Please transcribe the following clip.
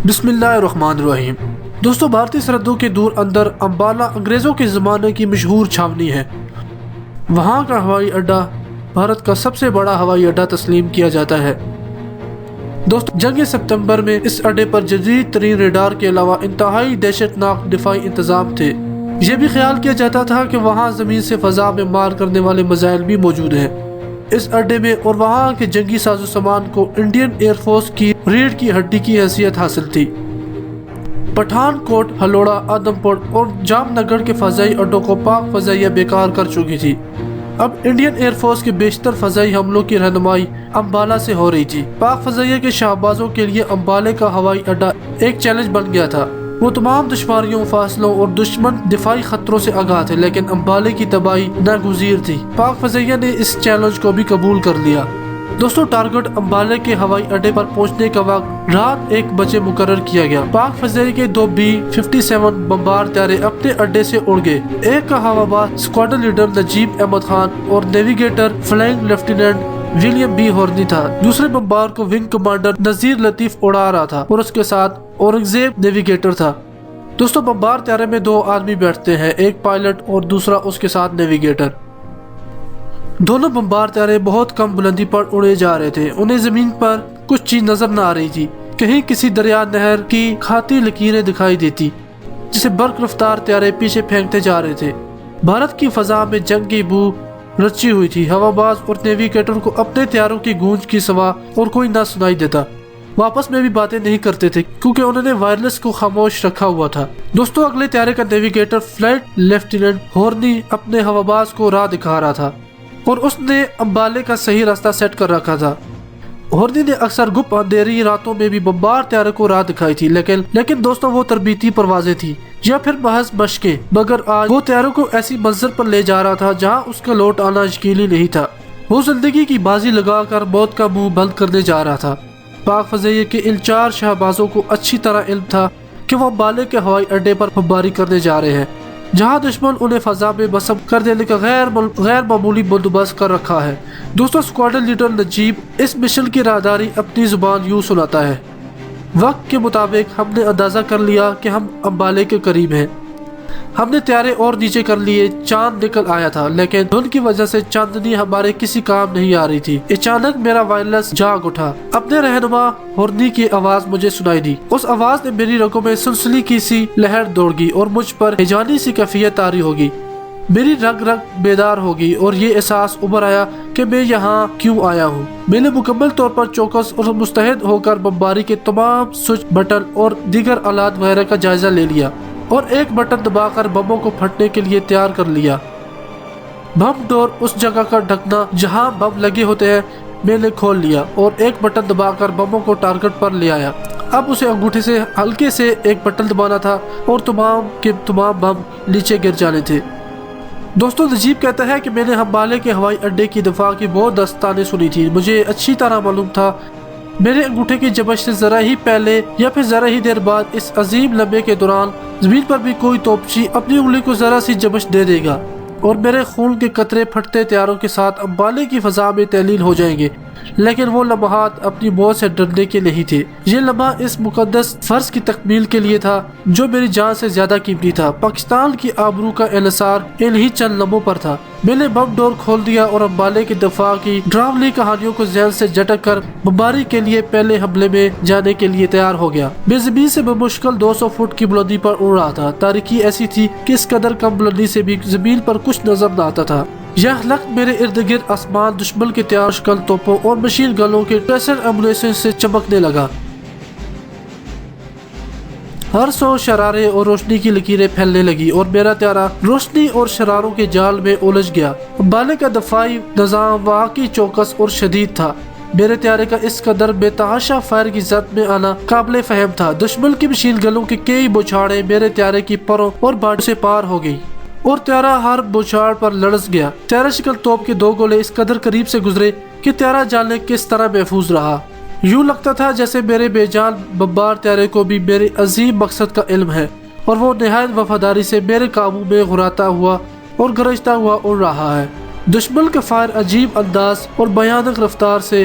بسم اللہ الرحمن الرحیم۔ دوستو، بھارتی سرحدوں کے دور اندر امبالہ انگریزوں کے زمانے کی مشہور چھاونی ہے۔ وہاں کا ہوائی اڈا بھارت کا سب سے بڑا ہوائی اڈا تسلیم کیا جاتا ہے۔ دوستو، جنگ ستمبر میں اس اڈے پر جدید ترین ریڈار کے علاوہ انتہائی دہشتناک دفاعی انتظام تھے۔ یہ بھی خیال کیا جاتا تھا کہ وہاں زمین سے فضا میں مار کرنے والے میزائل بھی موجود ہیں۔ اس اڈے میں اور وہاں کے جنگی ساز و سامان کو انڈین ایئر فورس کی ریڑھ کی ہڈی کی حیثیت حاصل تھی۔ پٹھان کوٹ، ہلوڑا، آدم پور اور جام نگر کے فضائی اڈوں کو پاک فضائیہ بیکار کر چکی تھی۔ اب انڈین ایئر فورس کے بیشتر فضائی حملوں کی رہنمائی امبالہ سے ہو رہی تھی۔ پاک فضائیہ کے شہبازوں کے لیے امبالے کا ہوائی اڈا ایک چیلنج بن گیا تھا۔ وہ تمام دشواریوں، فاصلوں اور دشمن دفاعی خطروں سے آگاہ تھے، لیکن امبالے کی تباہی ناگزیر تھی۔ پاک فضائیہ نے اس چیلنج کو بھی قبول کر لیا۔ دوستو، ٹارگٹ امبالے کے ہوائی اڈے پر پہنچنے کا وقت رات 1 بجے مقرر کیا گیا۔ پاک فضائیہ کے 2 B-57 بمبار طیارے اپنے اڈے سے اڑ گئے۔ ایک کا ہوا اسکواڈرن لیڈر نجیب احمد خان اور navigator flying lieutenant William B Horney تھا۔ دوسرے بمبار کو ونگ کمانڈر نذیر لطیف اڑا رہا تھا اور اس کے ساتھ اورنگزیب نیویگیٹر تھا۔ دوستو، بمبار طیارے میں 2 آدمی بیٹھتے ہیں، ایک پائلٹ اور دوسرا اس کے ساتھ نیویگیٹر۔ دونوں بمبار طیارے بہت کم بلندی پر اڑے جا رہے تھے۔ انہیں زمین پر کچھ چیز نظر نہ آ رہی تھی۔ کہیں کسی دریا نہر کی کھاتی لکیریں دکھائی دیتی جسے برق رفتار طیارے پیچھے پھینکتے جا رہے تھے۔ بھارت کی فضا میں جنگ کی بو رچی ہوئی تھی۔ ہوا باز اور نیویگیٹر کو اپنے طیاروں کی گونج کی سوا اور کوئی نہ سنائی دیتا۔ واپس میں بھی باتیں نہیں کرتے تھے کیونکہ انہوں نے وائرلیس کو خاموش رکھا ہوا تھا۔ دوستو، اگلے طیارے کا نیویگیٹر فلائٹ لیفٹیننٹ ہورنی اپنے ہوا باز کو راہ دکھا رہا تھا اور اس نے امبالے کا صحیح راستہ سیٹ کر رکھا تھا۔ ہورنی نے اکثر گپ اندھیری راتوں میں بھی بمبار طیارے کو راہ دکھائی تھی، لیکن دوستو وہ تربیتی پروازیں تھی یا پھر محض مشقیں، مگر آج وہ طیاروں کو ایسی منزل پر لے جا رہا تھا جہاں اس کا لوٹ آنا یقینی نہیں تھا۔ وہ زندگی کی بازی لگا کر موت کا منہ بند کرنے جا رہا تھا۔ پاک فضائیہ کے ان 4 شہبازوں کو اچھی طرح علم تھا کہ وہ امبالے کے ہوائی اڈے پر بمباری کرنے جا رہے ہیں، جہاں دشمن انہیں فضا میں بسم کر دینے کا غیر معمولی بندوبست کر رکھا ہے۔ دوستو، اسکواڈرن لیڈر نجیب اس مشن کی راہداری اپنی زبان یوں سناتا ہے: وقت کے مطابق ہم نے اندازہ کر لیا کہ ہم امبالے کے قریب ہیں۔ ہم نے طیارے اور نیچے کر لیے۔ چاند نکل آیا تھا، لیکن دھند کی وجہ سے چاندنی ہمارے کسی کام نہیں آ رہی تھی۔ اچانک میرا وائرلیس جاگ اٹھا۔ اپنے رہنما ہورنی کی آواز مجھے سنائی دی۔ اس آواز نے میری رگوں میں سلسلے کی سی لہر دوڑ گئی اور مجھ پر ہیجانی سی کیفیت طاری ہوگی۔ میری رگ بیدار ہو گئی اور یہ احساس ابھر آیا کہ میں یہاں کیوں آیا ہوں۔ میں نے مکمل طور پر چوکس اور مستعد ہو کر بمباری کے تمام سوئچ بٹن اور دیگر آلات وغیرہ کا جائزہ لے لیا اور ایک بٹن دبا کر بموں کو پھٹنے کے لیے تیار کر لیا۔ بم ڈور، اس جگہ کا ڈھکنا جہاں بم لگے ہوتے ہیں، میں نے کھول لیا اور ایک بٹن دبا کر بموں کو ٹارگٹ پر لے آیا۔ اب اسے انگوٹھے سے ہلکے سے ایک بٹن دبانا تھا اور تمام کے تمام بم نیچے گر جانے تھے۔ دوستو، نجیب کہتا ہے کہ میں نے امبالے کے ہوائی اڈے کی دفاع کی بہت داستانیں سنی تھی۔ مجھے اچھی طرح معلوم تھا میرے انگوٹھے کی جبش سے ذرا ہی پہلے یا پھر ذرا ہی دیر بعد اس عظیم لمحے کے دوران زمین پر بھی کوئی توپچی اپنی انگلی کو ذرا سی جبش دے دے گا اور میرے خون کے قطرے پھٹتے طیاروں کے ساتھ امبالے کی فضا میں تحلیل ہو جائیں گے۔ لیکن وہ لمحات اپنی موت سے ڈرنے کے نہیں تھے۔ یہ لمحہ اس مقدس فرض کی تکمیل کے لیے تھا جو میری جان سے زیادہ قیمتی تھا۔ پاکستان کی آبرو کا انحصار انہی چند لمحوں پر تھا۔ میں نے بم ڈور کھول دیا اور امبالے کی دفاع کی ڈراؤنی کہانیوں کو ذہن سے جھٹک کر بمباری کے لیے پہلے حملے میں جانے کے لیے تیار ہو گیا۔ میں زمین سے بمشکل 200 فٹ کی بلندی پر اڑ رہا تھا۔ تاریکی ایسی تھی کہ اس قدر کم بلندی سے بھی زمین پر کچھ نظر نہ آتا تھا۔ یہ لخت میرے ارد گرد آسمان دشمن کے تیار شکل توپوں اور مشین گنوں کے ٹریسر ایمونیشن سے چمکنے لگا۔ ہر سو شرارے اور روشنی کی لکیریں پھیلنے لگی اور میرا طیارہ روشنی اور شراروں کے جال میں الجھ گیا۔ امبالے کا دفاعی نظام واقعی چوکس اور شدید تھا۔ میرے طیارے کا اس قدر بے تحاشا فائر کی زد میں آنا قابل فہم تھا۔ دشمن کی مشین گنوں کی کئی بوچھاڑیں میرے طیارے کی پروں اور باڈی سے پار ہو گئی اور طیارہ ہر بوچھاڑ پر لڑز گیا۔ طیارہ شکل توپ کے 2 گولے اس قدر قریب سے گزرے کہ طیارہ جانے کس طرح محفوظ رہا۔ یوں لگتا تھا جیسے میرے بے جان بمبار طیارے کو بھی میرے عظیم مقصد کا علم ہے اور وہ نہایت وفاداری سے میرے قابو میں غراتا ہوا اور گرجتا ہوا اڑ رہا ہے۔ دشمن کا فائر عجیب انداز اور بھیانک رفتار سے